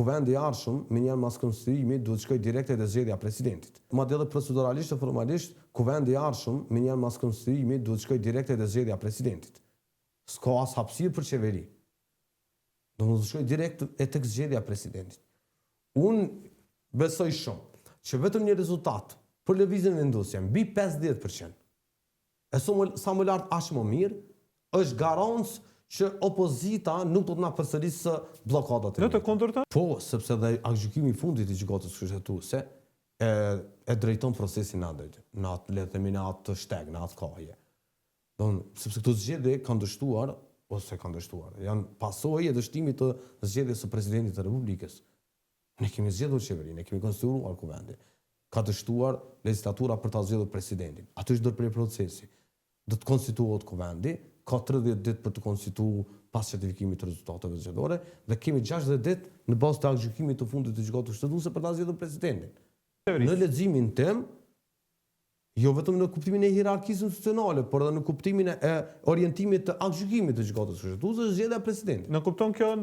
kuvendi i ardhshëm me një mas konstituimit duhet shkojë direkt te zgjedhja e presidentit. Madje edhe proceduralisht e formalisht kuvendi i ardhshëm me një mas konstituimit duhet shkojë direkt te zgjedhja e presidentit. S'ka as hapësirë për qeveri. Do të shkojë direkt tek zgjedhja e presidentit. Unë besoj shumë që vetëm një rezultat për lëvizjen vendosje mbi 50%. E sa më lart aq më mirë, është garancë që opozita nuk do të na përsërisë bllokadat. Do të kundërton? Po, sepse dhe aktgjykimi i fundit i gjykatës kushtetuese e drejton procesin në atë, le të themi, në atë shteg, në atë kohje. Sepse këto zgjedhje kanë dështuar, janë pasojë e dështimit të zgjedhjes së presidentit të Republikës. Ne kemi zgjedhur qeverinë, ne kemi konstituuar kuvendin. Ka dështuar legjislatura për ta zgjedhur presidentin. Aty është ndërprer procesi. Do të konstituohet kuvendi, ka 30 ditë për të konstituuar pas certifikimit të rezultateve zgjedhore dhe kemi 60 ditë në bazë të aktgjykimit të fundit të gjykatës kushtetuese për ta zgjedhur presidentin. Në leximin tim, jo vetëm në kuptimin e hierarkisë institucionale, por edhe në kuptimin e orientimit të aktgjykimit të gjykatës kushtetuese, zgjedhja e presidentit. Në kupton kjo